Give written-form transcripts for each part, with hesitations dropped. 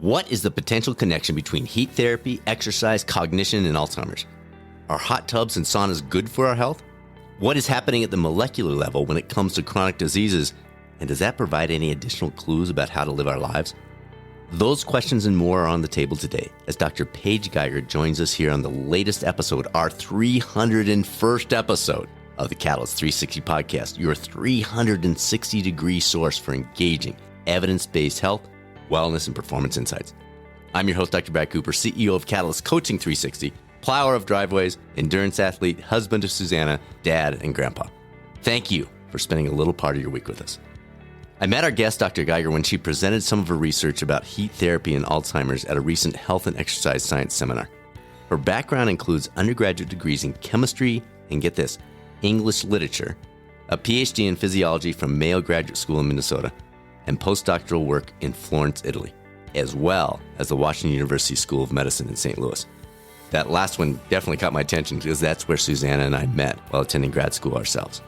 What is the potential connection between heat therapy, exercise, cognition, and Alzheimer's? Are hot tubs and saunas good for our health? What is happening at the molecular level when it comes to chronic diseases? And does that provide any additional clues about how to live our lives? Those questions and more are on the table today as Dr. Paige Geiger joins us here on the latest episode, our 301st episode of the Catalyst 360 podcast, your 360-degree source for engaging, evidence-based health, wellness, and performance insights. I'm your host, Dr. Brad Cooper, CEO of Catalyst Coaching 360, plower of driveways, endurance athlete, husband of Susanna, dad, and grandpa. Thank you for spending a little part of your week with us. I met our guest, Dr. Geiger, when she presented some of her research about heat therapy and Alzheimer's at a recent health and exercise science seminar. Her background includes undergraduate degrees in chemistry and, get this, English literature, a PhD in physiology from Mayo Graduate School in Minnesota, and postdoctoral work in Florence, Italy, as well as the Washington University School of Medicine in St. Louis. That last one definitely caught my attention because that's where Susanna and I met while attending grad school ourselves.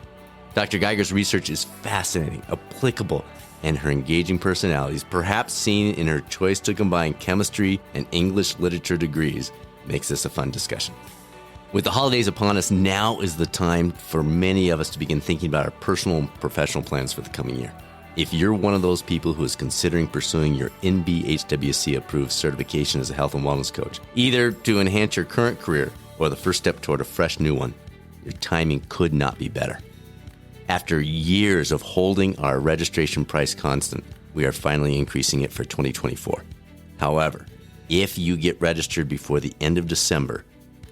Dr. Geiger's research is fascinating, applicable, and her engaging personalities, perhaps seen in her choice to combine chemistry and English literature degrees, makes this a fun discussion. With the holidays upon us, now is the time for many of us to begin thinking about our personal and professional plans for the coming year. If you're one of those people who is considering pursuing your NBHWC-approved certification as a health and wellness coach, either to enhance your current career or the first step toward a fresh new one, your timing could not be better. After years of holding our registration price constant, we are finally increasing it for 2024. However, if you get registered before the end of December,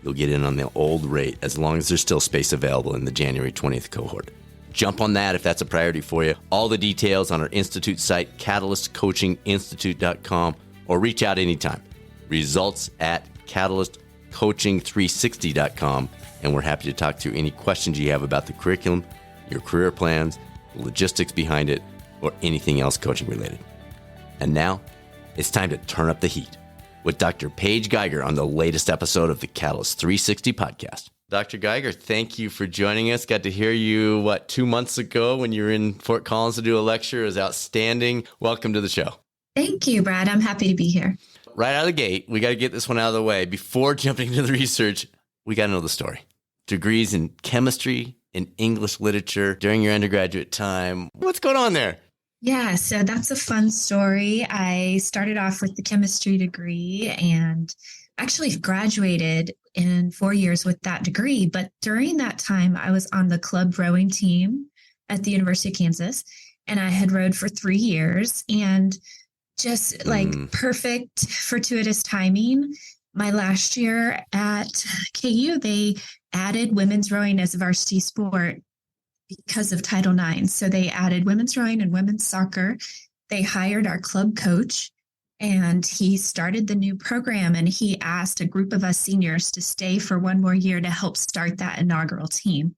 you'll get in on the old rate as long as there's still space available in the January 20th cohort. Jump on that if that's a priority for you. All the details on our Institute site, catalystcoachinginstitute.com, or reach out anytime. Results at catalystcoaching360.com, and we're happy to talk through any questions you have about the curriculum, your career plans, the logistics behind it, or anything else coaching related. And now, it's time to turn up the heat with Dr. Paige Geiger on the latest episode of the Catalyst 360 podcast. Dr. Geiger, thank you for joining us. Got to hear you, 2 months ago when you were in Fort Collins to do a lecture. It was outstanding. Welcome to the show. Thank you, Brad. I'm happy to be here. Right out of the gate, we got to get this one out of the way. Before jumping into the research, we got to know the story. Degrees in chemistry and English literature during your undergraduate time. What's going on there? Yeah, so that's a fun story. I started off with the chemistry degree and actually graduated in 4 years with that degree. But during that time, I was on the club rowing team at the University of Kansas, and I had rowed for 3 years, and just perfect fortuitous timing. My last year at KU, they added women's rowing as a varsity sport because of Title IX. So they added women's rowing and women's soccer. They hired our club coach, and he started the new program, and he asked a group of us seniors to stay for one more year to help start that inaugural team.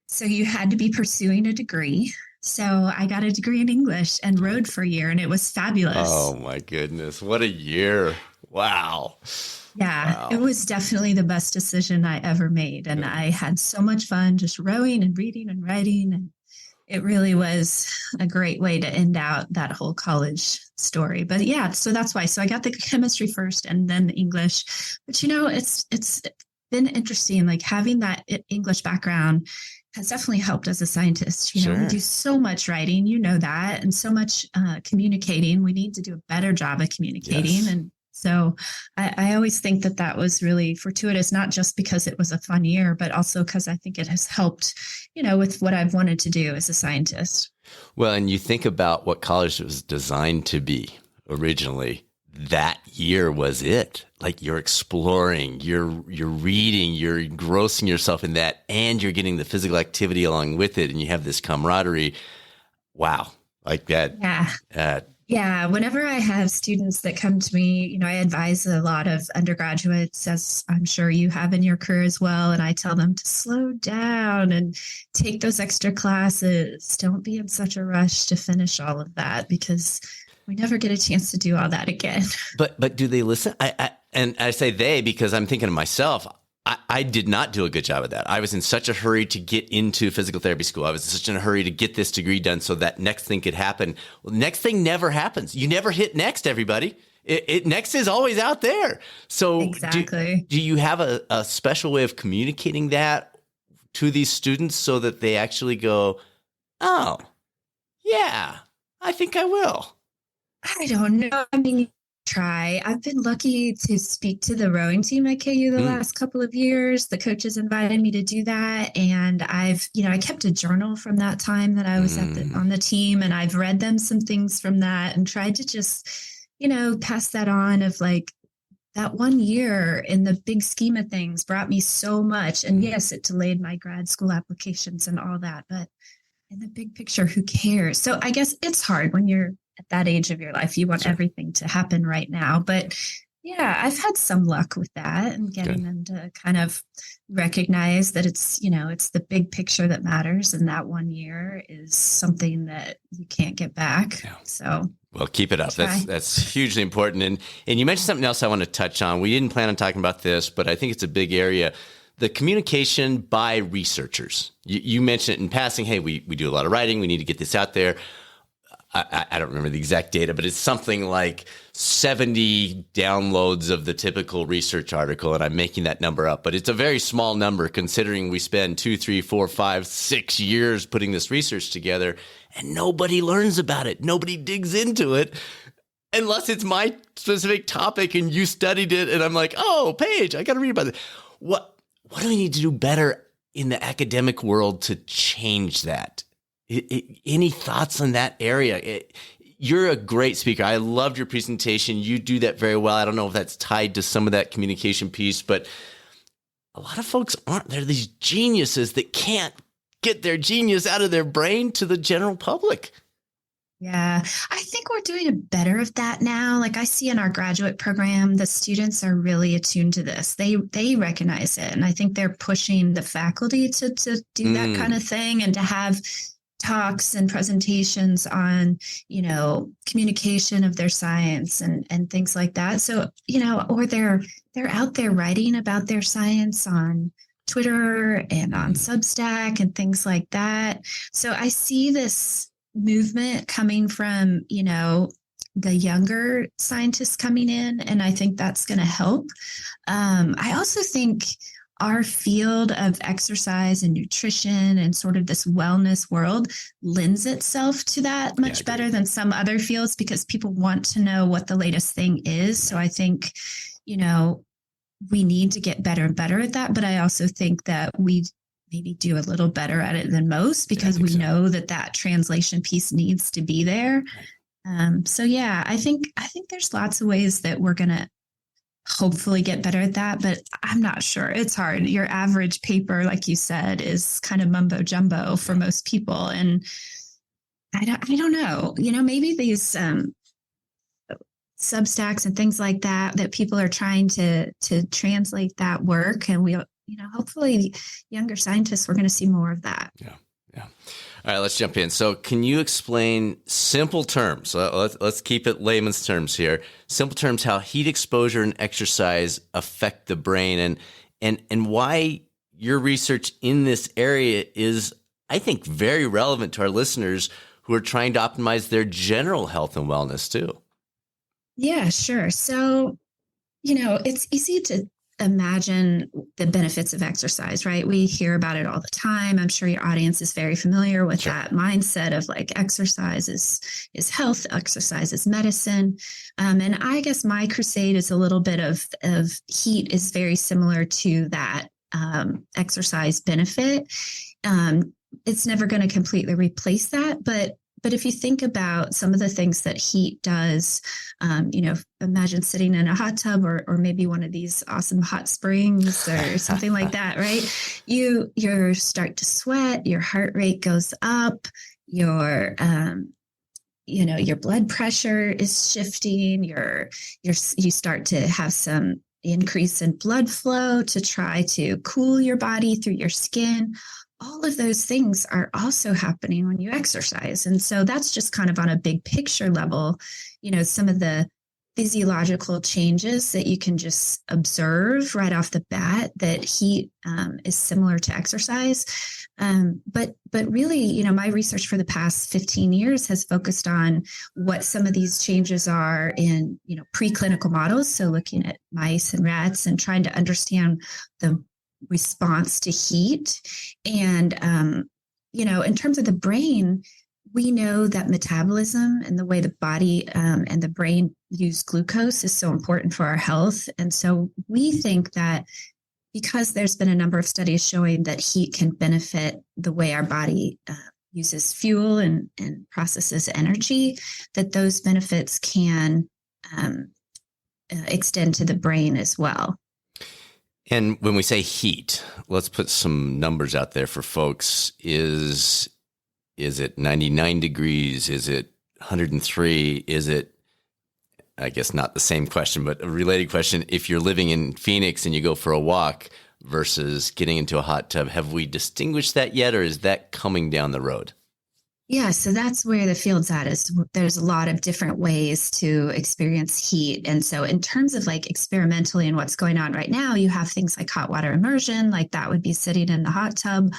So you had to be pursuing a degree. So I got a degree in English and rowed for a year, and it was fabulous. Oh, my goodness. What a year. Wow. Yeah, wow. It was definitely the best decision I ever made. And I had so much fun just rowing and reading and writing. And it really was a great way to end out that whole college story. But yeah, so that's why. So I got the chemistry first and then the English. But, it's been interesting, like having that English background has definitely helped as a scientist. Sure. We do so much writing, that, and so much communicating. We need to do a better job of communicating. Yes. And so I always think that was really fortuitous, not just because it was a fun year, but also because I think it has helped, with what I've wanted to do as a scientist. Well, and you think about what college was designed to be originally. That year was it. Like you're exploring, you're reading, you're engrossing yourself in that, and you're getting the physical activity along with it, and you have this camaraderie. Wow. Like that. Yeah. Yeah, whenever I have students that come to me, I advise a lot of undergraduates, as I'm sure you have in your career as well. And I tell them to slow down and take those extra classes. Don't be in such a rush to finish all of that because we never get a chance to do all that again. But do they listen? I say they because I'm thinking of myself. I did not do a good job of that. I was in such a hurry to get into physical therapy school. I was in such a hurry to get this degree done so that next thing could happen. Well, next thing never happens. You never hit next, everybody. Next is always out there. So Exactly. do you have a special way of communicating that to these students so that they actually go, oh, yeah, I think I will? I don't know. I mean, try. I've been lucky to speak to the rowing team at KU the last couple of years. The coaches invited me to do that. And I kept a journal from that time that I was on the team, and I've read them some things from that and tried to just, pass that on of like, that 1 year in the big scheme of things brought me so much. And yes, it delayed my grad school applications and all that, but in the big picture, who cares? So I guess it's hard when you're at that age of your life. You want everything to happen right now. But yeah, I've had some luck with that and getting them to kind of recognize that it's the big picture that matters. And that 1 year is something that you can't get back. Yeah. So well, keep it up. That's hugely important. And you mentioned something else I want to touch on. We didn't plan on talking about this, but I think it's a big area. The communication by researchers. You mentioned it in passing. Hey, we do a lot of writing. We need to get this out there. I don't remember the exact data, but it's something like 70 downloads of the typical research article. And I'm making that number up, but it's a very small number considering we spend 2, 3, 4, 5, 6 years putting this research together and nobody learns about it. Nobody digs into it unless it's my specific topic and you studied it. And I'm like, oh, Paige, I got to read about it. What do we need to do better in the academic world to change that? Any thoughts on that area? You're a great speaker. I loved your presentation. You do that very well. I don't know if that's tied to some of that communication piece, but a lot of folks aren't. They're these geniuses that can't get their genius out of their brain to the general public. Yeah, I think we're doing better of that now. Like I see in our graduate program, the students are really attuned to this. They recognize it. And I think they're pushing the faculty to do that kind of thing and to have talks and presentations on, communication of their science and things like that. So, or they're out there writing about their science on Twitter and on Substack and things like that. So I see this movement coming from, the younger scientists coming in, and I think that's going to help. I also think our field of exercise and nutrition and sort of this wellness world lends itself to that much better than some other fields because people want to know what the latest thing is. So I think, we need to get better and better at that. But I also think that we maybe do a little better at it than most because we know that translation piece needs to be there. So yeah, I think there's lots of ways that we're going to hopefully get better at that, but I'm not sure. It's hard. Your average paper, like you said, is kind of mumbo jumbo for most people. And I don't know, maybe these Substacks and things like that people are trying to translate that work. And we, hopefully younger scientists, we're going to see more of that. Yeah. Yeah. All right, let's jump in. So can you explain simple terms? Let's keep it layman's terms here. Simple terms, how heat exposure and exercise affect the brain and why your research in this area is, I think, very relevant to our listeners who are trying to optimize their general health and wellness too. Yeah, sure. So, it's easy to imagine the benefits of exercise, right? We hear about it all the time. I'm sure your audience is very familiar with that mindset of like exercise is health, exercise is medicine. And I guess my crusade is a little bit of heat is very similar to that exercise benefit. It's never going to completely replace that, but if you think about some of the things that heat does, imagine sitting in a hot tub or maybe one of these awesome hot springs or something like that, right? You start to sweat, your heart rate goes up, your blood pressure is shifting, you start to have some increase in blood flow to try to cool your body through your skin. All of those things are also happening when you exercise. And so that's just kind of on a big picture level, some of the physiological changes that you can just observe right off the bat, that heat is similar to exercise. But really, my research for the past 15 years has focused on what some of these changes are in, preclinical models. So looking at mice and rats and trying to understand the response to heat. And, in terms of the brain, we know that metabolism and the way the body and the brain use glucose is so important for our health. And so we think that because there's been a number of studies showing that heat can benefit the way our body uses fuel and processes energy, that those benefits can extend to the brain as well. And when we say heat, let's put some numbers out there for folks. Is it 99 degrees? Is it 103? Is it, I guess not the same question, but a related question. If you're living in Phoenix and you go for a walk versus getting into a hot tub, have we distinguished that yet, or is that coming down the road? Yeah, so that's where the field's at. Is there's a lot of different ways to experience heat. And so in terms of like experimentally and what's going on right now, you have things like hot water immersion, like that would be sitting in the hot tub.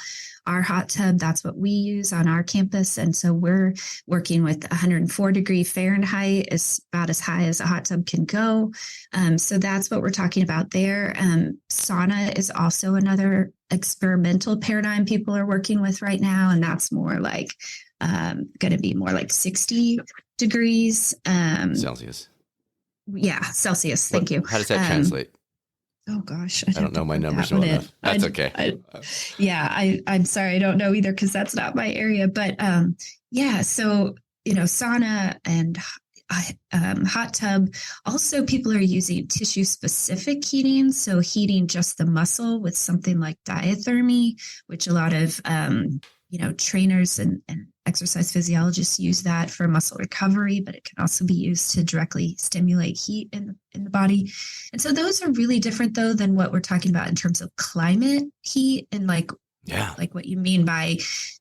Our hot tub, that's what we use on our campus. And so we're working with 104 Fahrenheit, is about as high as a hot tub can go. So that's what we're talking about there. Sauna is also another experimental paradigm people are working with right now. And that's more like going to be more like 60 degrees. Celsius. Yeah, Celsius. Thank you. How does that translate? Oh gosh, I don't know my numbers well enough. That's okay. I'm sorry, I don't know either because that's not my area. But so sauna and hot tub. Also, people are using tissue-specific heating, so heating just the muscle with something like diathermy, which a lot of trainers and exercise physiologists use that for muscle recovery, but it can also be used to directly stimulate heat in the body. And so those are really different, though, than what we're talking about in terms of climate heat and like what you mean by,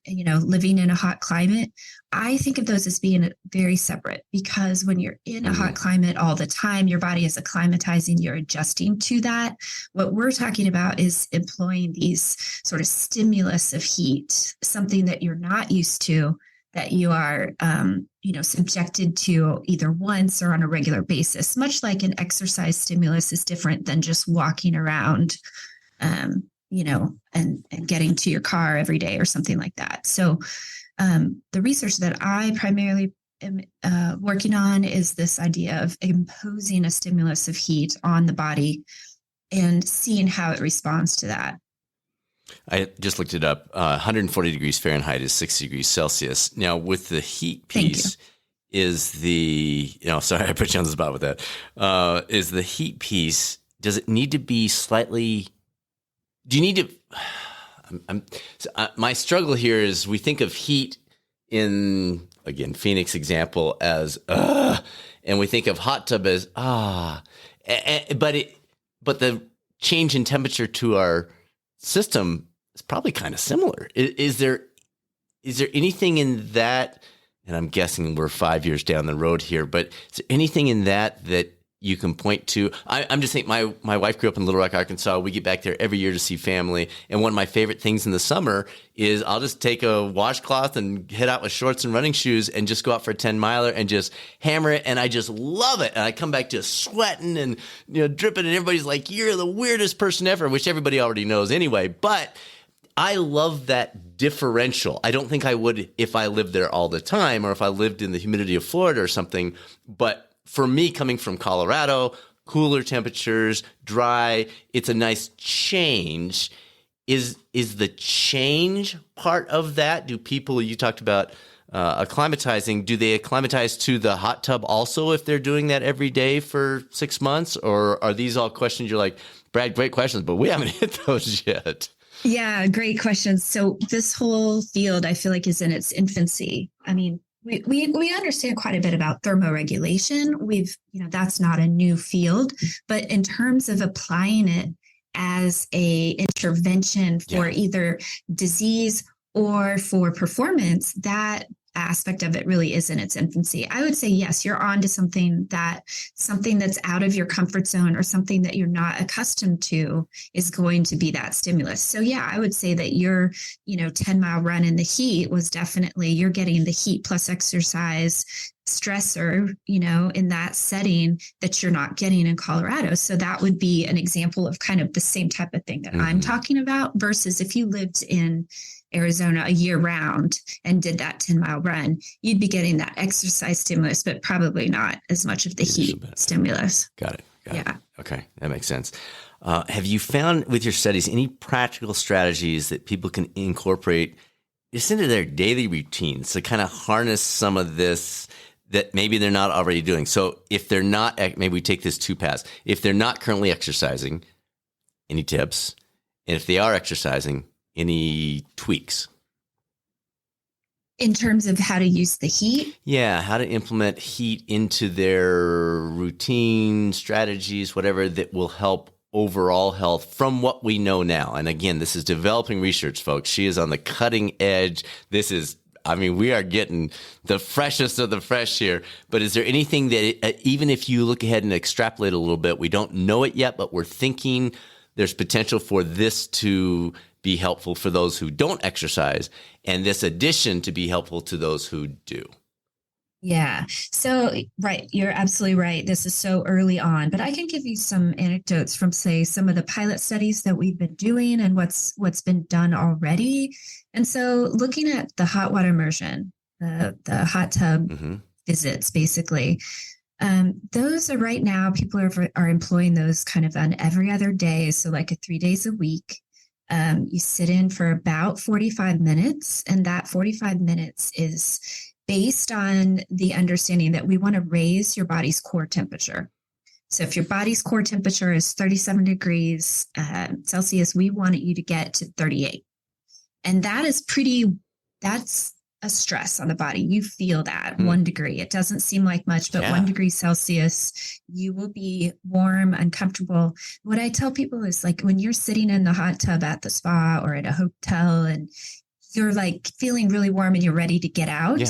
living in a hot climate. I think of those as being very separate, because when you're in a hot climate all the time, your body is acclimatizing, you're adjusting to that. What we're talking about is employing these sort of stimulus of heat, something that you're not used to, that you are, subjected to either once or on a regular basis, much like an exercise stimulus is different than just walking around, and getting to your car every day or something like that. So the research that I primarily am working on is this idea of imposing a stimulus of heat on the body and seeing how it responds to that. I just looked it up. 140 degrees Fahrenheit is 60 degrees Celsius. Now, with the heat piece, is the, sorry, I put you on the spot with that. Is the heat piece, does it need to be slightly, do you need to, my struggle here is we think of heat in, again, Phoenix example as, and we think of hot tub as, but the change in temperature to our system is probably kind of similar. Is there anything in that, and I'm guessing we're 5 years down the road here, but is there anything in that you can point to? I'm just thinking, my wife grew up in Little Rock, Arkansas. We get back there every year to see family. And one of my favorite things in the summer is I'll just take a washcloth and head out with shorts and running shoes and just go out for a 10-miler and just hammer it. And I just love it. And I come back just sweating and, dripping. And everybody's like, you're the weirdest person ever, which everybody already knows anyway. But I love that differential. I don't think I would if I lived there all the time or if I lived in the humidity of Florida or something. But for me, coming from Colorado, cooler temperatures, dry, it's a nice change. Is the change part of that? Do people, you talked about acclimatizing, do they acclimatize to the hot tub also if they're doing that every day for 6 months? Or are these all questions you're like, Brad, great questions, but we haven't hit those yet? Yeah, great questions. So this whole field, I feel like, is in its infancy. I mean, we understand quite a bit about thermoregulation. That's not a new field, but in terms of applying it as a intervention for either disease or for performance, that aspect of it really is in its infancy. I would say, yes, you're on to something that's out of your comfort zone or something that you're not accustomed to is going to be that stimulus. So yeah, I would say that your, 10-mile run in the heat was definitely, you're getting the heat plus exercise stressor, in that setting that you're not getting in Colorado. So that would be an example of kind of the same type of thing that I'm talking about versus if you lived in Arizona a year round and did that 10-mile run, you'd be getting that exercise stimulus, but probably not as much of the heat stimulus. Got it. Okay. That makes sense. Have you found with your studies any practical strategies that people can incorporate just into their daily routines to kind of harness some of this that maybe they're not already doing? So if they're not, maybe we take this two paths. If they're not currently exercising, any tips? And if they are exercising, any tweaks? In terms of how to use the heat? Yeah, how to implement heat into their routine, strategies, whatever that will help overall health from what we know now. And again, this is developing research, folks. She is on the cutting edge. We are getting the freshest of the fresh here. But is there anything that, even if you look ahead and extrapolate a little bit, we don't know it yet, but we're thinking there's potential for this to be helpful for those who don't exercise, and this addition to be helpful to those who do? Yeah. So, right. You're absolutely right. This is so early on, but I can give you some anecdotes from, say, some of the pilot studies that we've been doing and what's been done already. And so looking at the hot water immersion, the hot tub visits, basically, those are right now, people are employing those kind of on every other day. So like 3 days a week. You sit in for about 45 minutes, and that 45 minutes is based on the understanding that we want to raise your body's core temperature. So if your body's core temperature is 37 degrees Celsius, we want you to get to 38. And that's a stress on the body. You feel that 1 degree. It doesn't seem like much, but 1 degree Celsius, you will be warm, uncomfortable. What I tell people is like when you're sitting in the hot tub at the spa or at a hotel and you're like feeling really warm and you're ready to get out,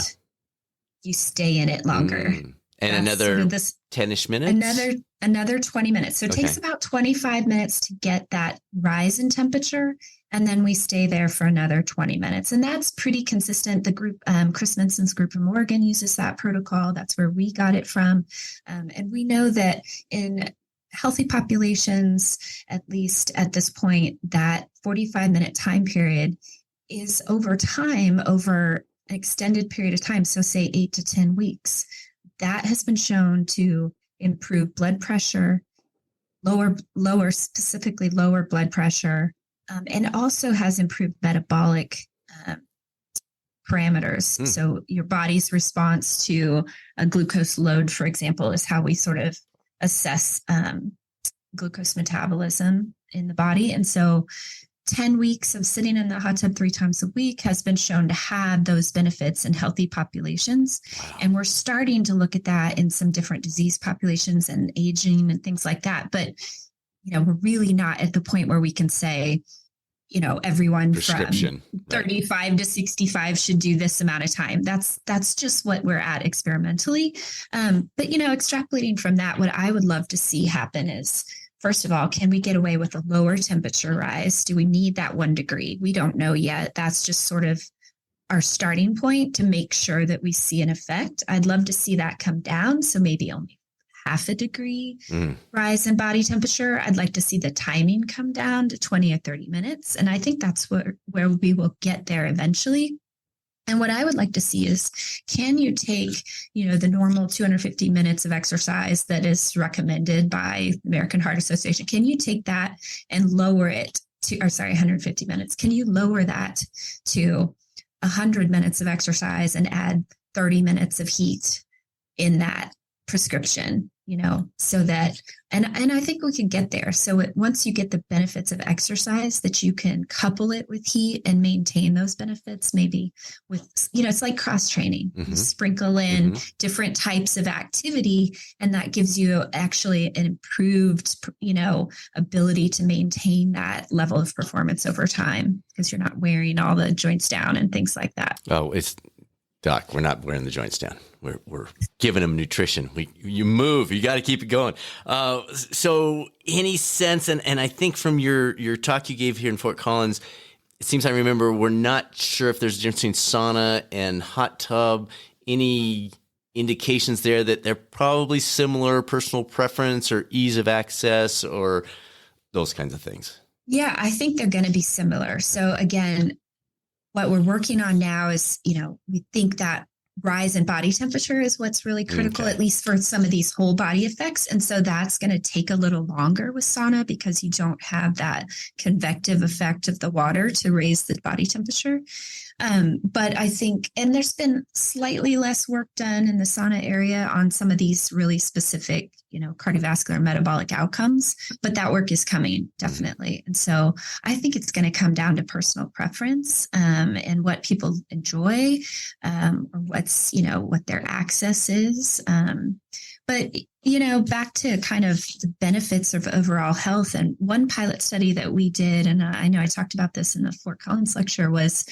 you stay in it longer. And that's another 10-ish minutes? Another 20 minutes. So it takes about 25 minutes to get that rise in temperature. And then we stay there for another 20 minutes. And that's pretty consistent. The group, Chris Menson's group from Oregon uses that protocol. That's where we got it from. And we know that in healthy populations, at least at this point, that 45-minute time period is over an extended period of time. So say 8 to 10 weeks. That has been shown to improve blood pressure, specifically lower blood pressure, and also has improved metabolic parameters. So your body's response to a glucose load, for example, is how we sort of assess glucose metabolism in the body. And so 10 weeks of sitting in the hot tub 3 times a week has been shown to have those benefits in healthy populations. Wow. And we're starting to look at that in some different disease populations and aging and things like that. But, we're really not at the point where we can say, everyone from 35 to 65 should do this amount of time. That's just what we're at experimentally. But, extrapolating from that, what I would love to see happen is, first of all, can we get away with a lower temperature rise? Do we need that 1 degree? We don't know yet. That's just sort of our starting point to make sure that we see an effect. I'd love to see that come down. So maybe only half a degree rise in body temperature. I'd like to see the timing come down to 20 or 30 minutes. And I think that's where we will get there eventually. And what I would like to see is, can you take, the normal 250 minutes of exercise that is recommended by the American Heart Association? Can you take that and lower it to, 150 minutes? Can you lower that to 100 minutes of exercise and add 30 minutes of heat in that prescription? So that, and I think we can get there. So once you get the benefits of exercise, that you can couple it with heat and maintain those benefits, maybe with, it's like cross training. You sprinkle in different types of activity, and that gives you actually an improved, ability to maintain that level of performance over time, because you're not wearing all the joints down and things like that. Oh, Doc, we're not wearing the joints down. We're giving them nutrition. You move. You got to keep it going. So any sense, and I think from your talk you gave here in Fort Collins, it seems I remember we're not sure if there's a difference between sauna and hot tub. Any indications there that they're probably similar, personal preference or ease of access or those kinds of things? Yeah, I think they're going to be similar. So again, what we're working on now is, we think that rise in body temperature is what's really critical, at least for some of these whole body effects. And so that's going to take a little longer with sauna because you don't have that convective effect of the water to raise the body temperature. But I think, and there's been slightly less work done in the sauna area on some of these really specific, cardiovascular metabolic outcomes, but that work is coming definitely. And so I think it's going to come down to personal preference, and what people enjoy, or what their access is. But, back to kind of the benefits of overall health. And one pilot study that we did, and I know I talked about this in the Fort Collins lecture, was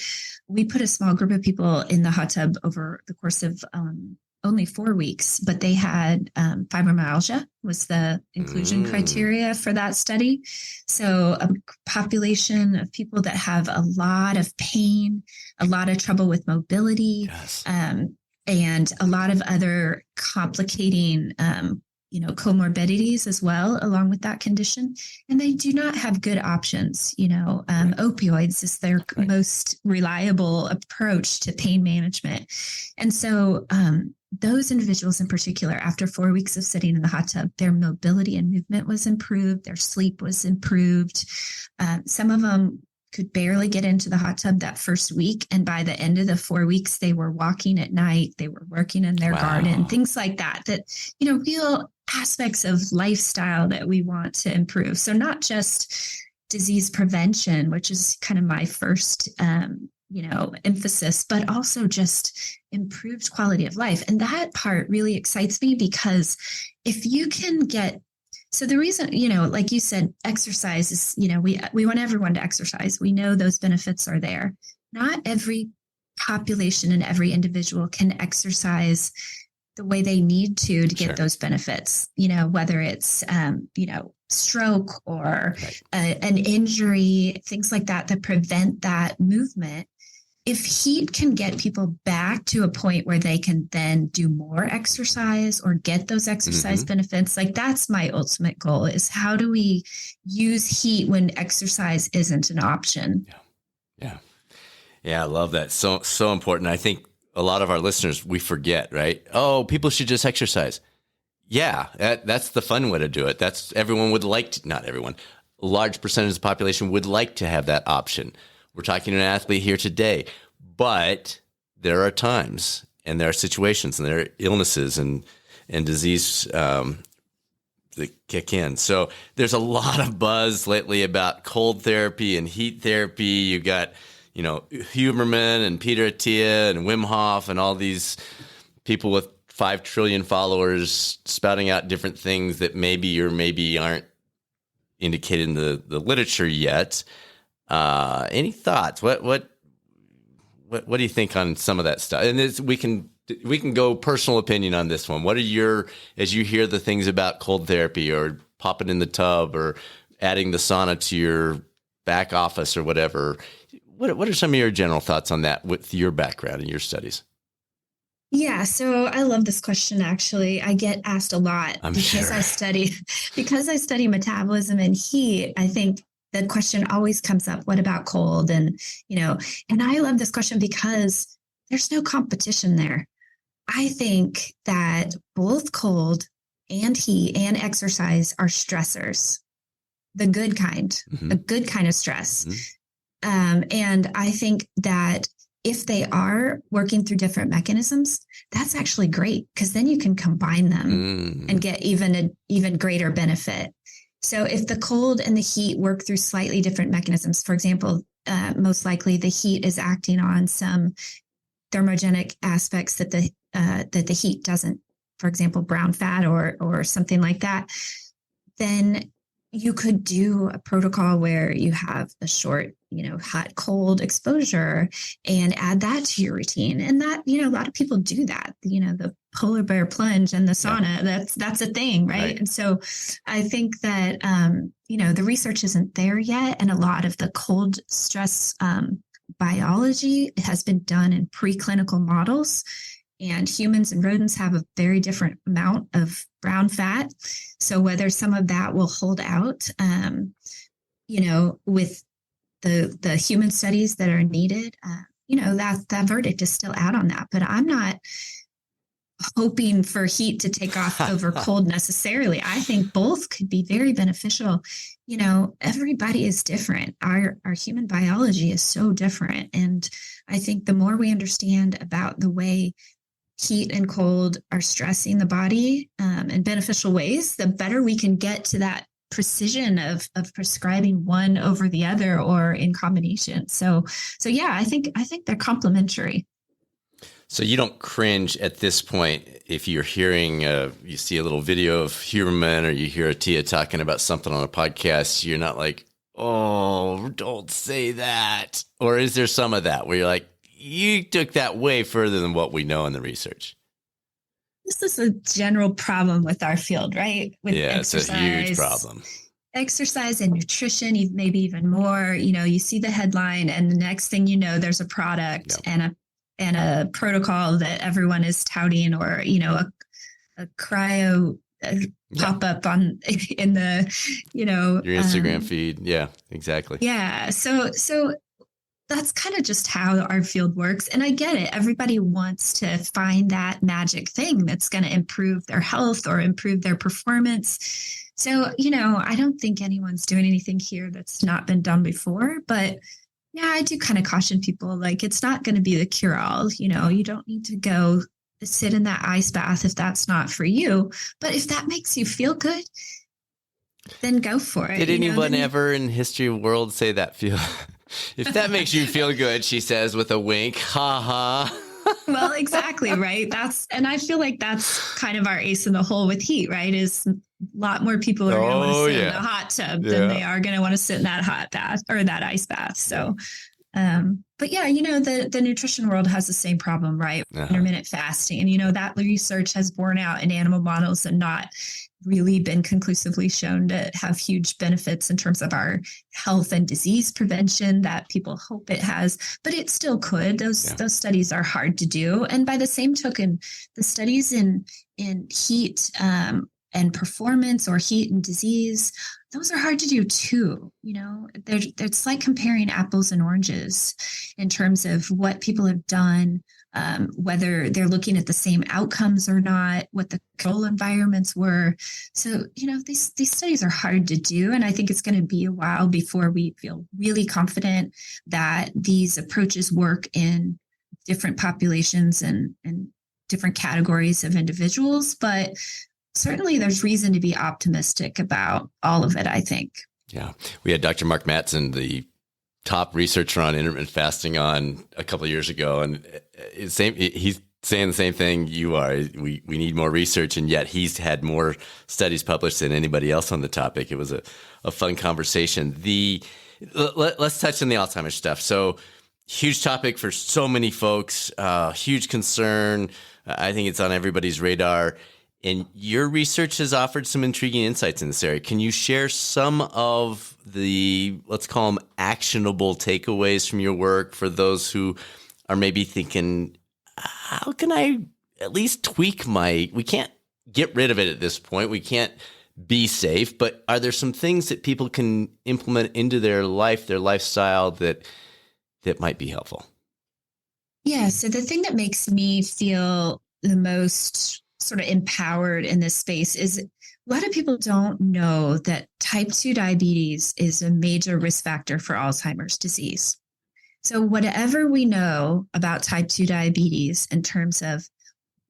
we put a small group of people in the hot tub over the course of only 4 weeks, but they had fibromyalgia was the inclusion criteria for that study. So a population of people that have a lot of pain, a lot of trouble with mobility, Yes. And a lot of other complicating, comorbidities as well, along with that condition. And they do not have good options. Opioids is their most reliable approach to pain management. And so those individuals in particular, after 4 weeks of sitting in the hot tub, their mobility and movement was improved. Their sleep was improved. Some of them could barely get into the hot tub that first week. And by the end of the 4 weeks, they were walking at night. They were working in their garden, things like that, real aspects of lifestyle that we want to improve. So not just disease prevention, which is kind of my first, emphasis, but also just improved quality of life. And that part really excites me because if you can so the reason, like you said, exercise is, we want everyone to exercise. We know those benefits are there. Not every population and every individual can exercise the way they need to get those benefits, whether it's, stroke or an injury, things like that prevent that movement. If heat can get people back to a point where they can then do more exercise or get those exercise benefits, like that's my ultimate goal, is how do we use heat when exercise isn't an option? Yeah. I love that. So important. I think a lot of our listeners, we forget, right? Oh, people should just exercise. Yeah, that's the fun way to do it. Everyone would like to, not everyone, a large percentage of the population would like to have that option. We're talking to an athlete here today, but there are times and there are situations and there are illnesses and disease that kick in. So there's a lot of buzz lately about cold therapy and heat therapy. You got, Huberman and Peter Attia and Wim Hof and all these people with 5 trillion followers spouting out different things that maybe or maybe aren't indicated in the literature yet. Any thoughts? What do you think on some of that stuff? And we can go personal opinion on this one. What are as you hear the things about cold therapy or popping in the tub or adding the sauna to your back office or whatever? What are some of your general thoughts on that with your background and your studies? Yeah, so I love this question. Actually, I get asked a lot because I study metabolism and heat. I think the question always comes up, what about cold? And, and I love this question because there's no competition there. I think that both cold and heat and exercise are stressors, the good kind, a good kind of stress. And I think that if they are working through different mechanisms, that's actually great because then you can combine them and get even greater benefit. So if the cold and the heat work through slightly different mechanisms, for example, most likely the heat is acting on some thermogenic aspects that the heat doesn't, for example, brown fat or something like that, then You could do a protocol where you have a short, hot, cold exposure and add that to your routine. And that, a lot of people do that, the polar bear plunge and the sauna, that's a thing. Right. And so I think that, the research isn't there yet. And a lot of the cold stress, biology has been done in preclinical models. And humans and rodents have a very different amount of brown fat. So whether some of that will hold out, with the human studies that are needed, that verdict is still out on that. But I'm not hoping for heat to take off over cold necessarily. I think both could be very beneficial. Everybody is different. Our human biology is so different. And I think the more we understand about the way heat and cold are stressing the body in beneficial ways, the better we can get to that precision of prescribing one over the other or in combination. So yeah, I think they're complementary. So you don't cringe at this point if you're hearing, you see a little video of Huberman or you hear Atia talking about something on a podcast, you're not like, oh, don't say that. Or is there some of that where you're like, you took that way further than what we know in the research? This is a general problem with our field, right? With exercise, it's a huge problem. Exercise and nutrition, maybe even more. You see the headline, and the next thing you know, there's a product and a protocol that everyone is touting, or a cryo pop up in the your Instagram feed. Yeah, exactly. Yeah, so that's kind of just how our field works. And I get it. Everybody wants to find that magic thing that's going to improve their health or improve their performance. So, I don't think anyone's doing anything here that's not been done before. But yeah, I do kind of caution people, like, it's not going to be the cure all. You don't need to go sit in that ice bath if that's not for you. But if that makes you feel good, then go for it. Did anyone ever in history of the world say that if that makes you feel good, she says with a wink, ha ha. Well, exactly. Right. And I feel like that's kind of our ace in the hole with heat, right? Is a lot more people are going to want to sit in a hot tub than they are going to want to sit in that hot bath or that ice bath. So, but yeah, the nutrition world has the same problem, right? Intermittent fasting. And, that research has borne out in animal models and not really been conclusively shown to have huge benefits in terms of our health and disease prevention that people hope it has, but it still could. Those studies are hard to do. And by the same token, the studies in heat and performance, or heat and disease, those are hard to do too. It's like comparing apples and oranges in terms of what people have done, whether they're looking at the same outcomes or not, what the control environments were. So, these studies are hard to do. And I think it's going to be a while before we feel really confident that these approaches work in different populations and different categories of individuals. But certainly there's reason to be optimistic about all of it, I think. Yeah. We had Dr. Mark Mattson, the top researcher on intermittent fasting, on a couple of years ago. And he's saying the same thing you are. We need more research, and yet he's had more studies published than anybody else on the topic. It was a fun conversation. Let's touch on the Alzheimer's stuff. So huge topic for so many folks, huge concern. I think it's on everybody's radar. And your research has offered some intriguing insights in this area. Can you share some of the, let's call them, actionable takeaways from your work for those who are maybe thinking, how can I at least tweak we can't get rid of it at this point. We can't be safe, but are there some things that people can implement into their life, their lifestyle that might be helpful? Yeah. So the thing that makes me feel the most sort of empowered in this space is a lot of people don't know that type 2 diabetes is a major risk factor for Alzheimer's disease. So whatever we know about type 2 diabetes in terms of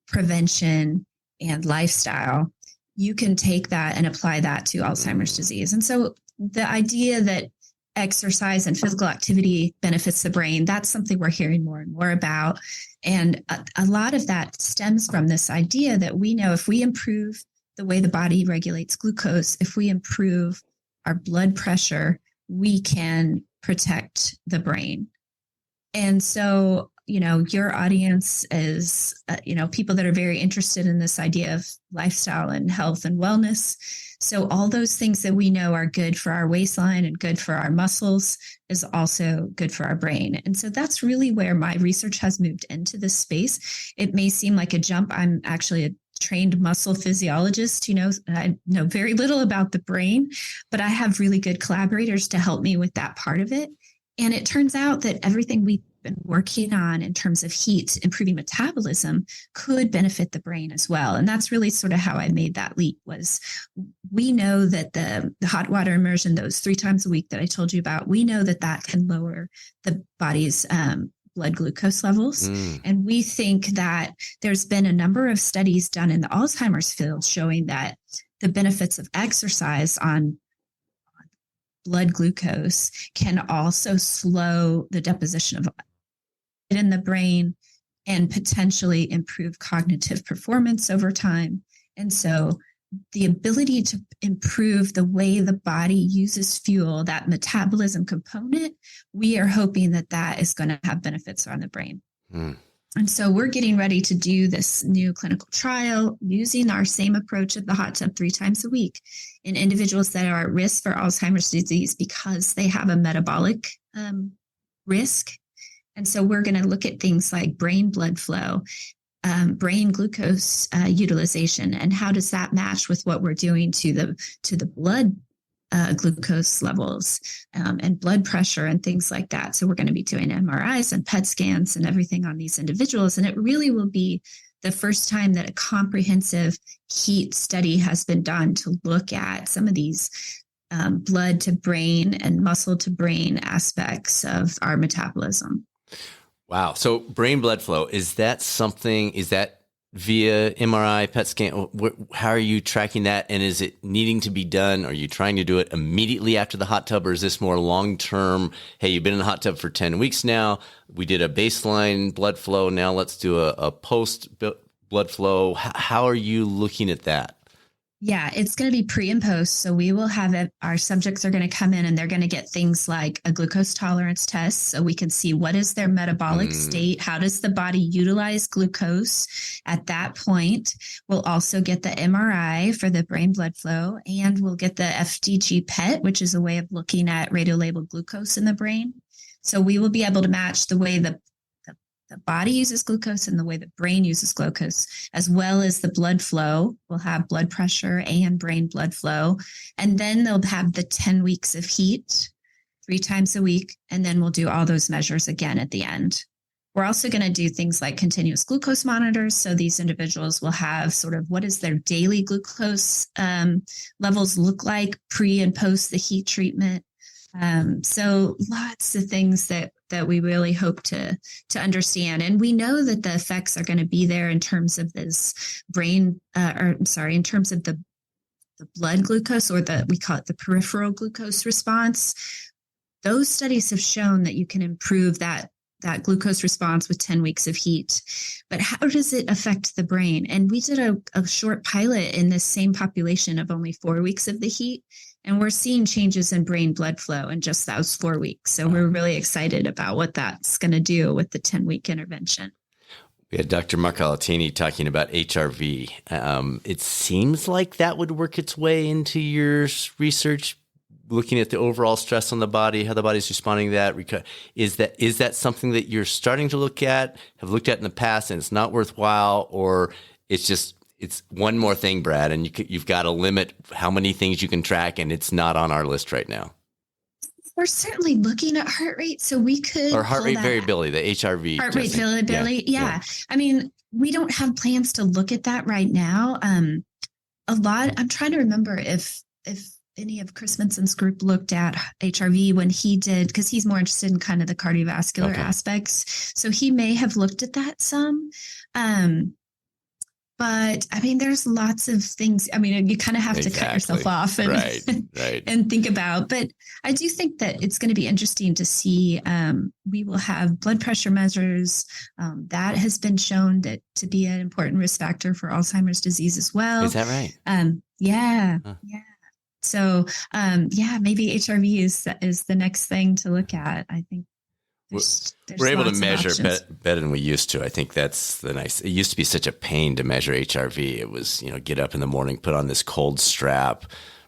prevention and lifestyle, you can take that and apply that to Alzheimer's disease. And so the idea that exercise and physical activity benefits the brain, that's something we're hearing more and more about. And a lot of that stems from this idea that we know if we improve the way the body regulates glucose, if we improve our blood pressure, we can protect the brain. And so, your audience is, people that are very interested in this idea of lifestyle and health and wellness. So all those things that we know are good for our waistline and good for our muscles is also good for our brain. And so that's really where my research has moved into this space. It may seem like a jump. I'm actually a trained muscle physiologist. I know very little about the brain, but I have really good collaborators to help me with that part of it. And it turns out that everything we've been working on in terms of heat, improving metabolism, could benefit the brain as well. And that's really sort of how I made that leap. Was we know that the hot water immersion, those 3 times a week that I told you about, we know that can lower the body's blood glucose levels. And we think that there's been a number of studies done in the Alzheimer's field showing that the benefits of exercise on blood glucose can also slow the deposition of it in the brain and potentially improve cognitive performance over time. And so the ability to improve the way the body uses fuel, that metabolism component, we are hoping that is going to have benefits on the brain. And so we're getting ready to do this new clinical trial using our same approach of the hot tub 3 times a week in individuals that are at risk for Alzheimer's disease because they have a metabolic risk. And so we're going to look at things like brain blood flow, brain glucose utilization, and how does that match with what we're doing to the blood glucose levels and blood pressure and things like that. So we're going to be doing MRIs and PET scans and everything on these individuals. And it really will be the first time that a comprehensive heat study has been done to look at some of these blood to brain and muscle to brain aspects of our metabolism. Wow. So brain blood flow, is that via MRI, PET scan? How are you tracking that? And is it needing to be done? Are you trying to do it immediately after the hot tub, or is this more long-term? Hey, you've been in the hot tub for 10 weeks now. We did a baseline blood flow. Now let's do a post blood flow. How are you looking at that? Yeah, it's going to be pre and post. So we will have our subjects are going to come in and they're going to get things like a glucose tolerance test. So we can see what is their metabolic state. How does the body utilize glucose at that point? We'll also get the MRI for the brain blood flow, and we'll get the FDG PET, which is a way of looking at radiolabeled glucose in the brain. So we will be able to match the way the body uses glucose and the way the brain uses glucose, as well as the blood flow. We'll have blood pressure and brain blood flow. And then they'll have the 10 weeks of heat 3 times a week. And then we'll do all those measures again at the end. We're also going to do things like continuous glucose monitors. So these individuals will have sort of what does their daily glucose levels look like pre and post the heat treatment. So lots of things that we really hope to understand. And we know that the effects are going to be there in terms of this in terms of the blood glucose, or we call it the peripheral glucose response. Those studies have shown that you can improve that glucose response with 10 weeks of heat. But how does it affect the brain? And we did a short pilot in this same population of only 4 weeks of the heat. And we're seeing changes in brain blood flow in just those 4 weeks. So we're really excited about what that's going to do with the 10-week intervention. We had Dr. Mark Alatini talking about HRV. It seems like that would work its way into your research, looking at the overall stress on the body, how the body's responding to that. Is that something that you're starting to look at, have looked at in the past, and it's not worthwhile, or it's one more thing, Brad, and you've got to limit how many things you can track, and it's not on our list right now? We're certainly looking at heart rate, so we could heart rate variability, the HRV. Heart rate variability, yeah. I mean, we don't have plans to look at that right now. I'm trying to remember if any of Chris Manson's group looked at HRV when he did, because he's more interested in kind of the cardiovascular aspects. So he may have looked at that some. But I mean, there's lots of things. I mean, you kind of have to cut yourself off and, and think about. But I do think that it's going to be interesting to see. We will have blood pressure measures. That has been shown to be an important risk factor for Alzheimer's disease as well. Is that right? Yeah. So, yeah, maybe HRV is the next thing to look at. I think there's we're able to lots of measure options. better than we used to. I think that's the nice. It used to be such a pain to measure HRV. It was, get up in the morning, put on this cold strap,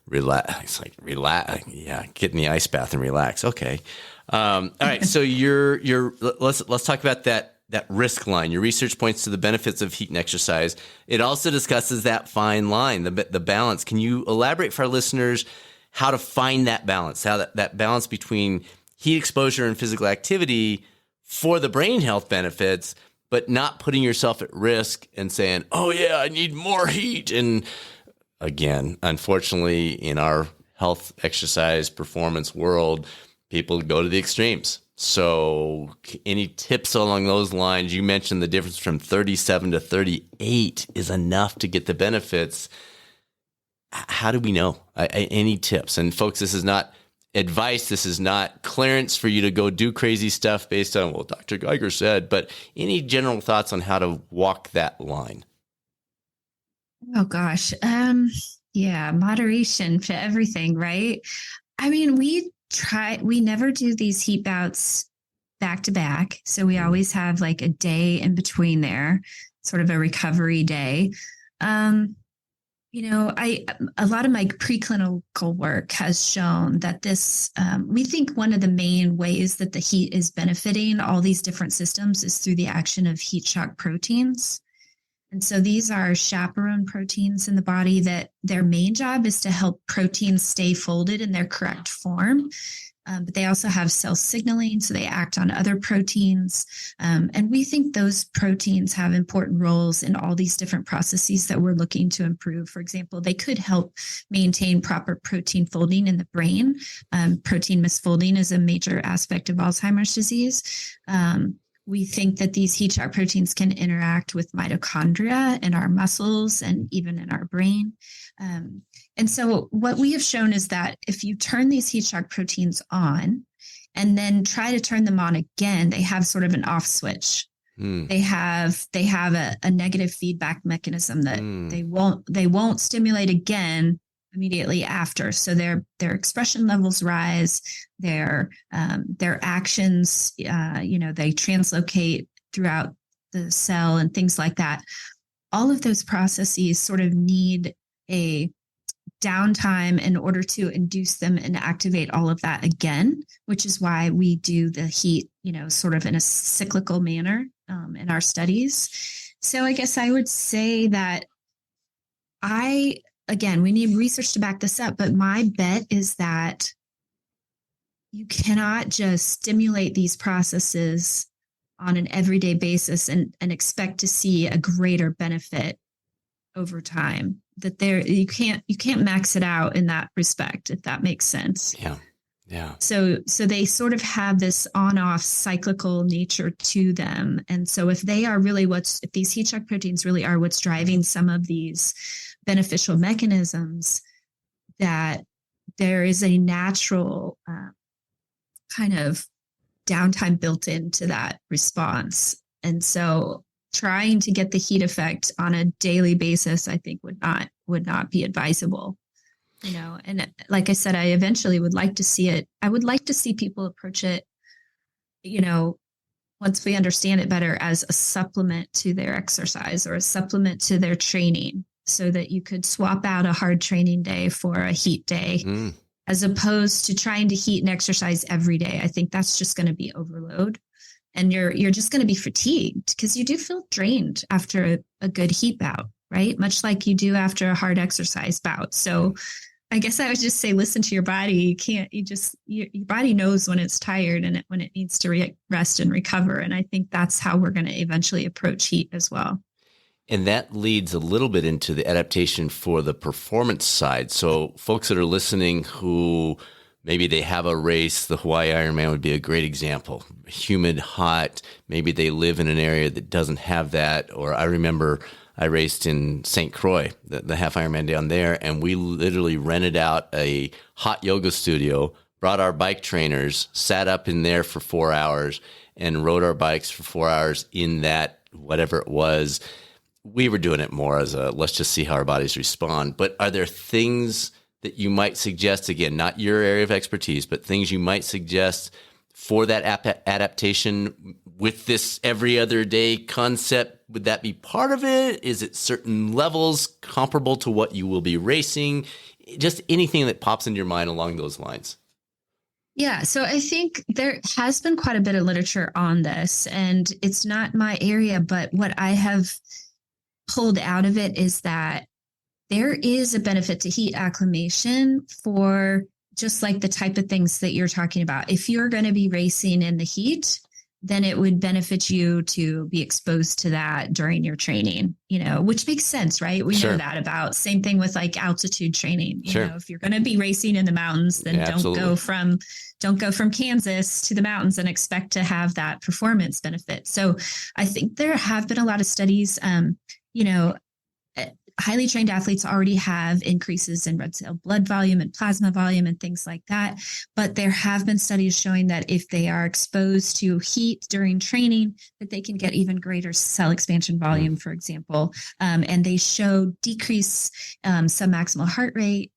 relax. It's like relax. Yeah, get in the ice bath and relax. Okay. All right. So let's talk about that risk line. Your research points to the benefits of heat and exercise. It also discusses that fine line, the balance. Can you elaborate for our listeners how to find that balance, how that balance between heat exposure and physical activity for the brain health benefits, but not putting yourself at risk and saying, oh yeah, I need more heat. And again, unfortunately, in our health, exercise, performance world, people go to the extremes. So any tips along those lines? You mentioned the difference from 37 to 38 is enough to get the benefits. How do we know? Any tips? And folks, this is not advice. This is not clearance for you to go do crazy stuff based on, well, Dr. Geiger said, but any general thoughts on how to walk that line? Oh gosh. Yeah, moderation to everything, right? I mean, we never do these heat bouts back to back. So we always have like a day in between there, sort of a recovery day. A lot of my preclinical work has shown that we think one of the main ways that the heat is benefiting all these different systems is through the action of heat shock proteins. And so these are chaperone proteins in the body that their main job is to help proteins stay folded in their correct form. But they also have cell signaling, so they act on other proteins. And we think those proteins have important roles in all these different processes that we're looking to improve. For example, they could help maintain proper protein folding in the brain. Protein misfolding is a major aspect of Alzheimer's disease. We think that these heat shock proteins can interact with mitochondria in our muscles and even in our brain. And so what we have shown is that if you turn these heat shock proteins on and then try to turn them on again, they have sort of an off switch. They have a negative feedback mechanism that they won't stimulate again immediately after. So their expression levels rise, their actions, they translocate throughout the cell and things like that. All of those processes sort of need a downtime in order to induce them and activate all of that again, which is why we do the heat, sort of in a cyclical manner in our studies. So I guess I would say that again, we need research to back this up, but my bet is that you cannot just stimulate these processes on an everyday basis and expect to see a greater benefit over time. That you can't max it out in that respect, if that makes sense. Yeah. So they sort of have this on-off cyclical nature to them. And so if these heat shock proteins really are what's driving some of these beneficial mechanisms, that there is a natural kind of downtime built into that response. And so trying to get the heat effect on a daily basis, I think would not be advisable. And like I said, I eventually would like to see it. I would like to see people approach it, once we understand it better, as a supplement to their exercise or a supplement to their training, so that you could swap out a hard training day for a heat day, as opposed to trying to heat and exercise every day. I think that's just going to be overload. And you're just going to be fatigued because you do feel drained after a good heat bout, right? Much like you do after a hard exercise bout. So I guess I would just say, listen to your body. Your body knows when it's tired and when it needs to rest and recover. And I think that's how we're going to eventually approach heat as well. And that leads a little bit into the adaptation for the performance side. So folks that are listening who maybe they have a race, the Hawaii Ironman would be a great example. Humid, hot, maybe they live in an area that doesn't have that. Or I remember I raced in St. Croix, the half Ironman down there, and we literally rented out a hot yoga studio, brought our bike trainers, sat up in there for 4 hours and rode our bikes for 4 hours in that, whatever it was. We were doing it more as let's just see how our bodies respond. But are there things that you might suggest, again, not your area of expertise, but things you might suggest for that adaptation with this every other day concept? Would that be part of it? Is it certain levels comparable to what you will be racing? Just anything that pops into your mind along those lines. Yeah, so I think there has been quite a bit of literature on this, and it's not my area, but what I have pulled out of it is that there is a benefit to heat acclimation for just like the type of things that you're talking about. If you're going to be racing in the heat, then it would benefit you to be exposed to that during your training, which makes sense, right? We know that about same thing with like altitude training. You know, if you're going to be racing in the mountains, then don't go from Kansas to the mountains and expect to have that performance benefit. So I think there have been a lot of studies, highly trained athletes already have increases in red cell blood volume and plasma volume and things like that. But there have been studies showing that if they are exposed to heat during training, that they can get even greater cell expansion volume, for example. And they show decrease submaximal heart rate,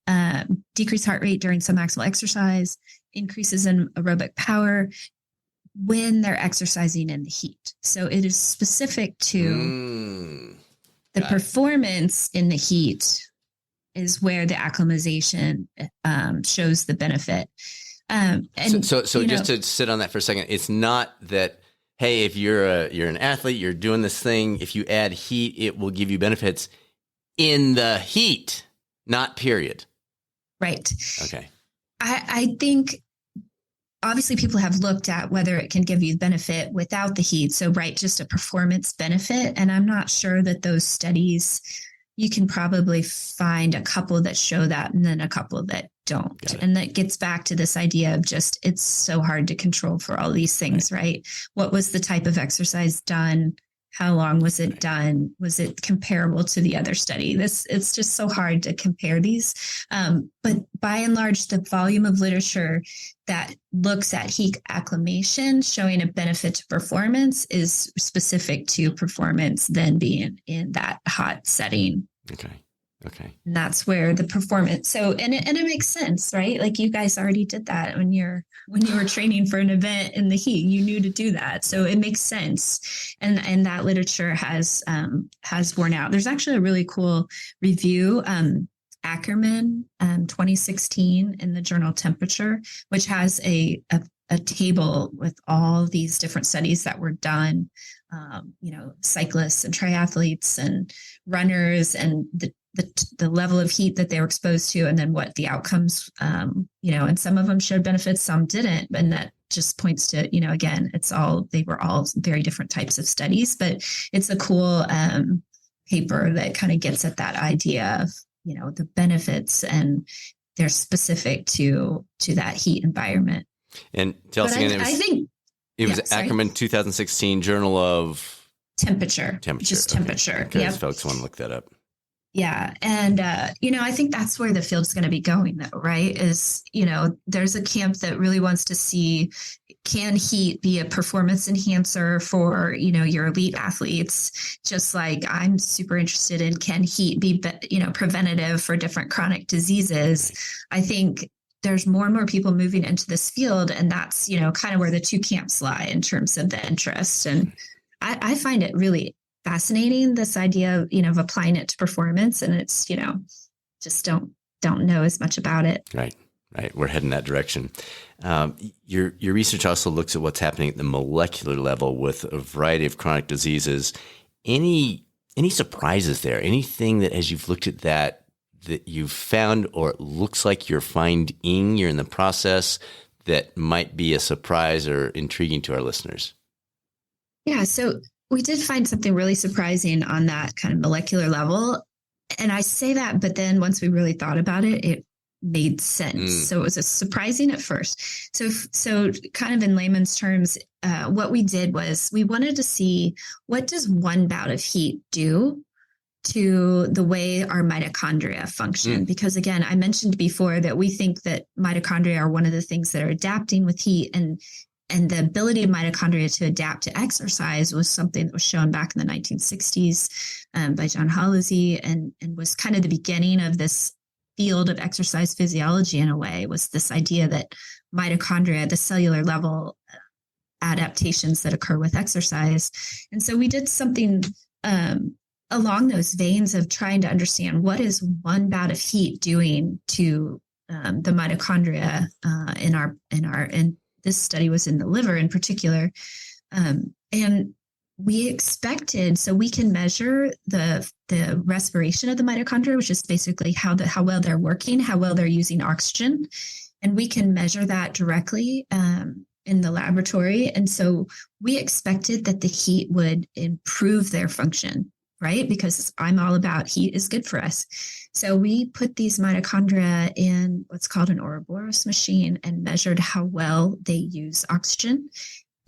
decreased heart rate during submaximal exercise, increases in aerobic power when they're exercising in the heat. So it is specific to the performance in the heat is where the acclimatization shows the benefit. So just to sit on that for a second, it's not that, hey, if you're an athlete, you're doing this thing, if you add heat, it will give you benefits in the heat, not period. Right. Okay. I think obviously people have looked at whether it can give you benefit without the heat. So, just a performance benefit. And I'm not sure that those studies, you can probably find a couple that show that and then a couple that don't. And that gets back to this idea of just, it's so hard to control for all these things, right? What was the type of exercise done? How long was it done? Was it comparable to the other study? It's just so hard to compare these. But by and large, the volume of literature that looks at heat acclimation showing a benefit to performance is specific to performance then being in that hot setting. Okay. And that's where the performance. So, and it makes sense, right? Like you guys already did that when you were training for an event in the heat, you knew to do that. So it makes sense. And that literature has borne out. There's actually a really cool review, Ackerman, 2016 in the journal Temperature, which has a table with all these different studies that were done, cyclists and triathletes and runners and the level of heat that they were exposed to, and then what the outcomes, and some of them showed benefits, some didn't. And that just points to, again, they were all very different types of studies, but it's a cool paper that kind of gets at that idea of, the benefits, and they're specific to that heat environment. And tell us again, it was Ackerman 2016 Journal of Temperature. Just Temperature. Because folks want to look that up. Yeah. And, I think that's where the field's going to be going, though, right? Is, there's a camp that really wants to see, can heat be a performance enhancer for, your elite athletes? Just like I'm super interested in, can heat be, preventative for different chronic diseases? I think there's more and more people moving into this field, and that's, kind of where the two camps lie in terms of the interest. And I find it really fascinating, this idea of, of applying it to performance, and it's, just don't know as much about it. Right. We're heading that direction. Your research also looks at what's happening at the molecular level with a variety of chronic diseases. Any surprises there? Anything that, as you've looked at that you've found, or it looks like you're finding, you're in the process, that might be a surprise or intriguing to our listeners? Yeah. So we did find something really surprising on that kind of molecular level. And I say that, but then once we really thought about it, it made sense. So it was surprising at first. So kind of in layman's terms, what we did was we wanted to see, what does one bout of heat do to the way our mitochondria function? Because again, I mentioned before that we think that mitochondria are one of the things that are adapting with heat, and the ability of mitochondria to adapt to exercise was something that was shown back in the 1960s by John Halsey, and was kind of the beginning of this field of exercise physiology in a way, was this idea that mitochondria, the cellular level adaptations that occur with exercise. And so we did something along those veins of trying to understand what is one bout of heat doing to the mitochondria in this study was in the liver in particular. And we expected, so we can measure the respiration of the mitochondria, which is basically how well they're working, how well they're using oxygen. And we can measure that directly in the laboratory. And so we expected that the heat would improve their function, right? Because I'm all about heat is good for us. So we put these mitochondria in what's called an Ouroboros machine and measured how well they use oxygen.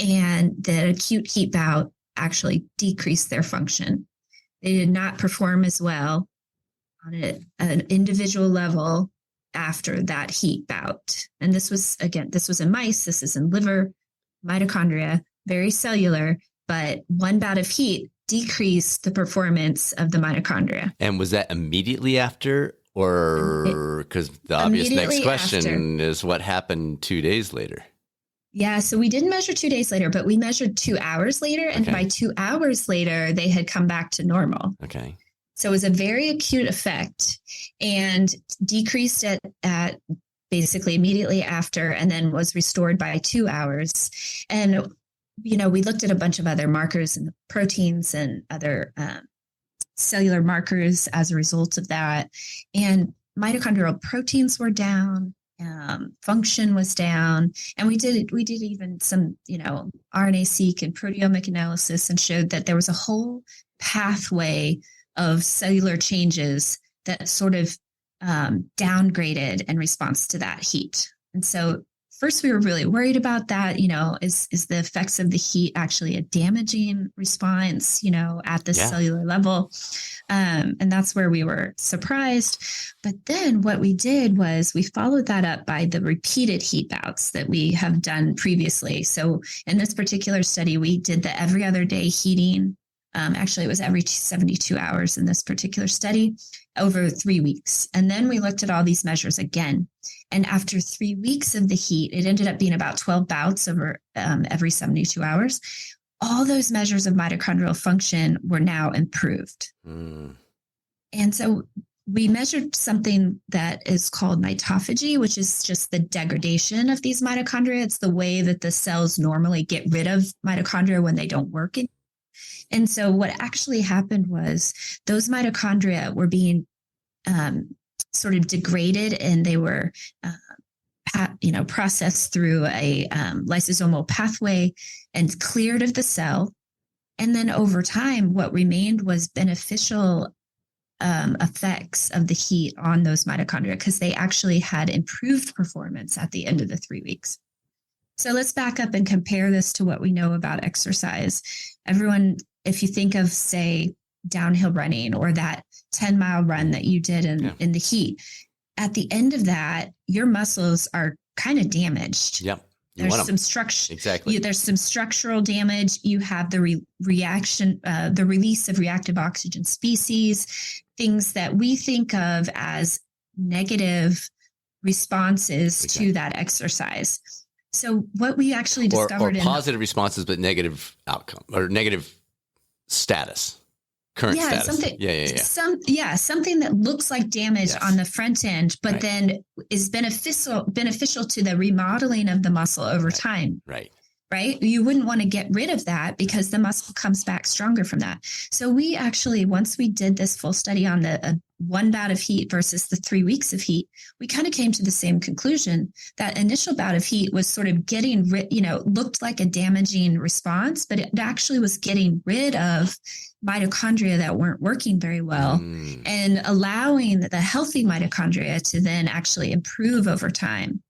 And the acute heat bout actually decreased their function. They did not perform as well on an individual level after that heat bout. And this was in mice, this is in liver, mitochondria, very cellular, but one bout of heat decreased the performance of the mitochondria. And was that immediately after, or because the obvious next question is what happened 2 days later? Yeah, so we didn't measure 2 days later, but we measured 2 hours later. And by 2 hours later, they had come back to normal. Okay. So it was a very acute effect and decreased at basically immediately after, and then was restored by 2 hours. And, we looked at a bunch of other markers and proteins and other cellular markers as a result of that. And mitochondrial proteins were down. Function was down, and we did even some, RNA-seq and proteomic analysis, and showed that there was a whole pathway of cellular changes that sort of downgraded in response to that heat. And so first we were really worried about that, is the effects of the heat actually a damaging response, at the cellular level? And that's where we were surprised. But then what we did was we followed that up by the repeated heat bouts that we have done previously. So in this particular study, we did the every other day heating. Actually, it was every 72 hours in this particular study over 3 weeks. And then we looked at all these measures again. And after 3 weeks of the heat, it ended up being about 12 bouts over every 72 hours. All those measures of mitochondrial function were now improved. Mm. And so we measured something that is called mitophagy, which is just the degradation of these mitochondria. It's the way that the cells normally get rid of mitochondria when they don't work. And so what actually happened was those mitochondria were being sort of degraded, and they were processed through a lysosomal pathway and cleared of the cell. And then over time, what remained was beneficial effects of the heat on those mitochondria, because they actually had improved performance at the end of the 3 weeks. So let's back up and compare this to what we know about exercise. Everyone, if you think of, say, downhill running or that 10-mile run that you did in the heat, at the end of that, your muscles are kind of damaged. Yep. There's some structure. Exactly. There's some structural damage. You have the reaction, the release of reactive oxygen species, things that we think of as negative responses to that exercise. So what we actually discovered or positive responses, but negative outcome or negative status, current status. Something that looks like damage on the front end, but then is beneficial to the remodeling of the muscle over time. Right? You wouldn't want to get rid of that because the muscle comes back stronger from that. So we actually, once we did this full study on the 1 bout of heat versus the 3 weeks of heat, we kind of came to the same conclusion. That initial bout of heat was sort of getting rid, looked like a damaging response, but it actually was getting rid of mitochondria that weren't working very well and allowing the healthy mitochondria to then actually improve over time.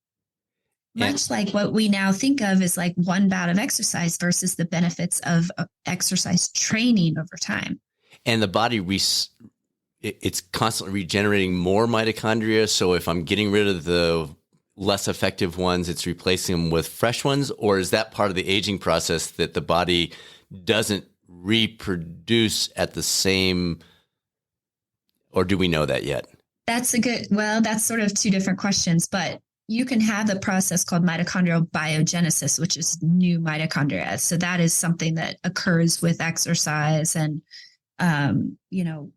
Much like what we now think of as like 1 bout of exercise versus the benefits of exercise training over time. And the body, it's constantly regenerating more mitochondria. So if I'm getting rid of the less effective ones, it's replacing them with fresh ones? Or is that part of the aging process that the body doesn't reproduce at the same, or do we know that yet? That's sort of two different questions, but you can have a process called mitochondrial biogenesis, which is new mitochondria. So that is something that occurs with exercise and, you know,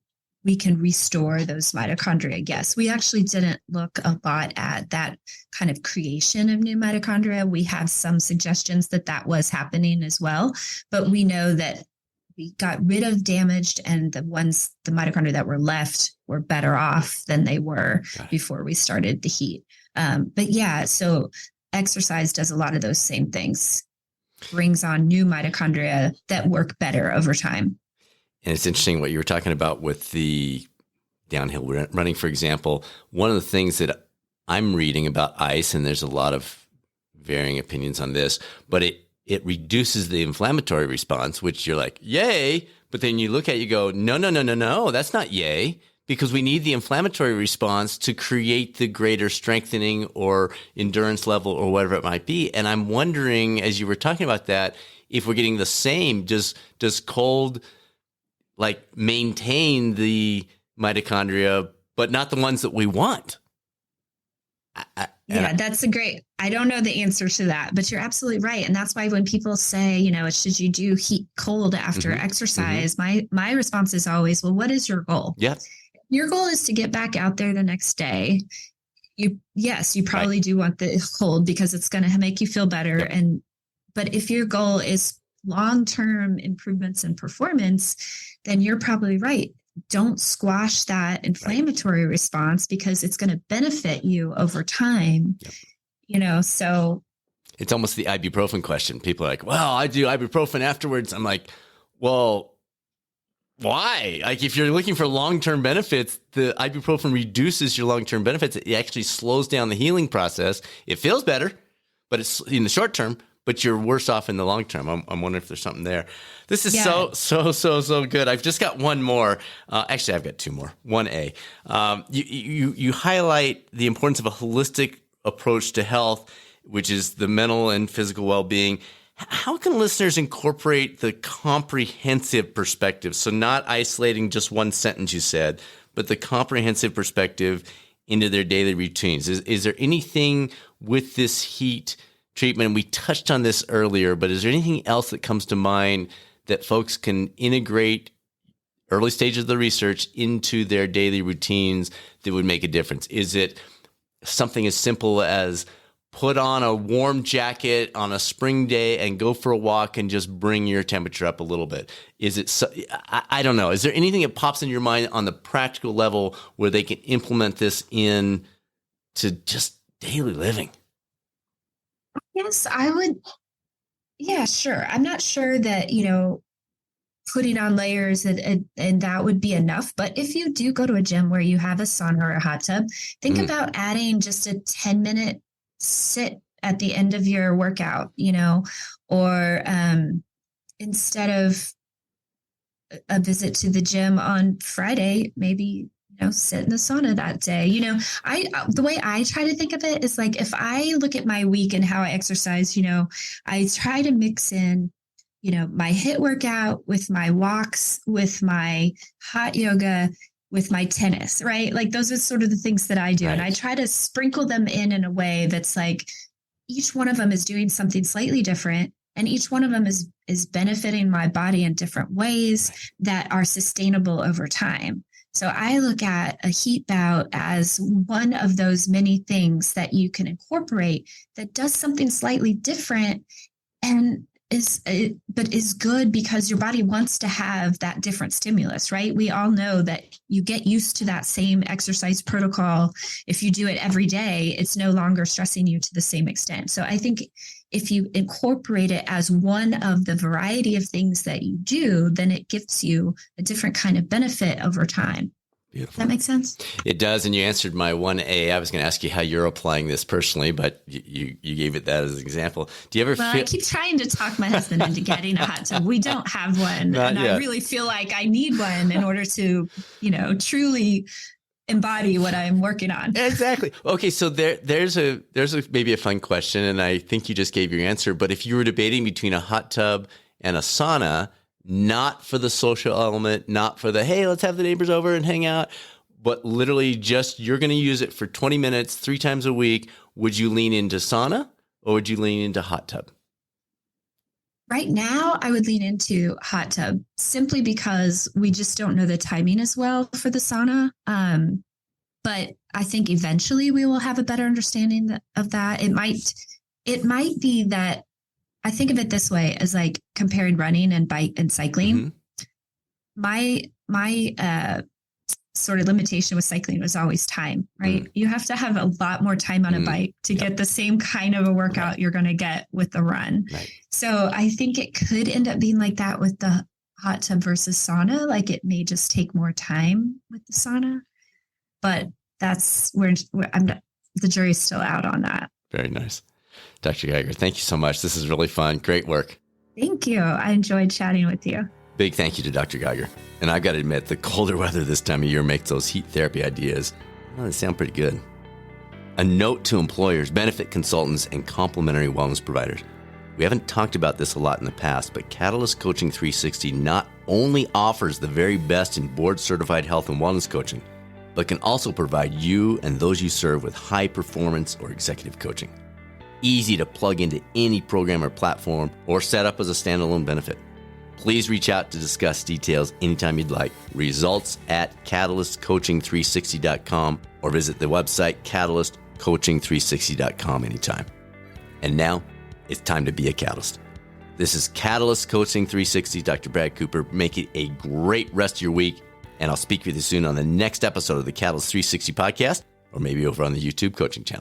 we can restore those mitochondria. Yes, we actually didn't look a lot at that kind of creation of new mitochondria. We have some suggestions that that was happening as well, but we know that we got rid of damaged and the mitochondria that were left were better off than they were before we started the heat. But yeah, so exercise does a lot of those same things, brings on new mitochondria that work better over time. And it's interesting what you were talking about with the downhill running, for example. One of the things that I'm reading about ice, and there's a lot of varying opinions on this, but it reduces the inflammatory response, which you're like, yay. But then you look at it, you go, no, that's not yay, because we need the inflammatory response to create the greater strengthening or endurance level or whatever it might be. And I'm wondering, as you were talking about that, if we're getting the same, does cold like maintain the mitochondria, but not the ones that we want? That's I don't know the answer to that, but you're absolutely right. And that's why when people say, you know, should you do heat cold after exercise? My response is always, well, what is your goal? Yeah. Your goal is to get back out there the next day. You probably do want the cold because it's going to make you feel better. Yep. But if your goal is long-term improvements in performance, then you're probably right. Don't squash that inflammatory response because it's going to benefit you over time. Yep. You know, so it's almost the ibuprofen question. People are like, well, I do ibuprofen afterwards. I'm like, well, why? Like, if you're looking for long-term benefits, the ibuprofen reduces your long-term benefits. It actually slows down the healing process. It feels better, but it's in the short term, but you're worse off in the long term. I'm wondering if there's something there. This is so good. I've just got one more. Actually, I've got two more. 1A. You highlight the importance of a holistic approach to health, which is the mental and physical well-being. How can listeners incorporate the comprehensive perspective? So not isolating just one sentence you said, but the comprehensive perspective into their daily routines. Is there anything with this heat treatment? We touched on this earlier, but is there anything else that comes to mind that folks can integrate early stages of the research into their daily routines that would make a difference? Is it something as simple as put on a warm jacket on a spring day and go for a walk and just bring your temperature up a little bit? Is it, I don't know. Is there anything that pops in your mind on the practical level where they can implement this in to just daily living? Yes, I would. Yeah, sure. I'm not sure that, you know, putting on layers and that would be enough. But if you do go to a gym where you have a sauna or a hot tub, think about adding just a 10-minute sit at the end of your workout, you know, or instead of a visit to the gym on Friday, maybe, you know, sit in the sauna that day. You know, the way I try to think of it is like, if I look at my week and how I exercise, you know, I try to mix in, you know, my HIIT workout with my walks, with my hot yoga, with my tennis, right? Like those are sort of the things that I do. Right. And I try to sprinkle them in a way that's like, each one of them is doing something slightly different. And each one of them is benefiting my body in different ways that are sustainable over time. So I look at a heat bout as one of those many things that you can incorporate that does something slightly different and is good because your body wants to have that different stimulus, right? We all know that you get used to that same exercise protocol. If you do it every day, it's no longer stressing you to the same extent. So I think if you incorporate it as one of the variety of things that you do, then it gives you a different kind of benefit over time. Beautiful. Does that make sense? It does. And you answered my 1A. I was going to ask you how you're applying this personally, but you gave it that as an example. Do you ever I keep trying to talk my husband into getting a hot tub. We don't have one. Not yet. I really feel like I need one in order to, you know, truly embody what I'm working on. Exactly. Okay. So there's maybe a fun question, and I think you just gave your answer, but if you were debating between a hot tub and a sauna, not for the social element, not for the, hey, let's have the neighbors over and hang out, but literally just you're going to use it for 20 minutes, 3 times a week, would you lean into sauna or would you lean into hot tub? Right now, I would lean into hot tub simply because we just don't know the timing as well for the sauna. But I think eventually we will have a better understanding of that. It might be that I think of it this way as like comparing running and bike and cycling. Mm-hmm. My sort of limitation with cycling was always time, right? You have to have a lot more time on a bike to get the same kind of a workout you're going to get with the run. Right. So I think it could end up being like that with the hot tub versus sauna. Like it may just take more time with the sauna, but that's where the jury's still out on that. Very nice. Dr. Geiger, thank you so much. This is really fun. Great work. Thank you. I enjoyed chatting with you. Big thank you to Dr. Geiger. And I've got to admit, the colder weather this time of year makes those heat therapy ideas, well, they sound pretty good. A note to employers, benefit consultants, and complementary wellness providers. We haven't talked about this a lot in the past, but Catalyst Coaching 360 not only offers the very best in board-certified health and wellness coaching, but can also provide you and those you serve with high performance or executive coaching. Easy to plug into any program or platform or set up as a standalone benefit. Please reach out to discuss details anytime you'd like. Results at catalystcoaching360.com or visit the website catalystcoaching360.com anytime. And now it's time to be a catalyst. This is Catalyst Coaching 360, Dr. Brad Cooper. Make it a great rest of your week, and I'll speak with you soon on the next episode of the Catalyst 360 podcast, or maybe over on the YouTube coaching channel.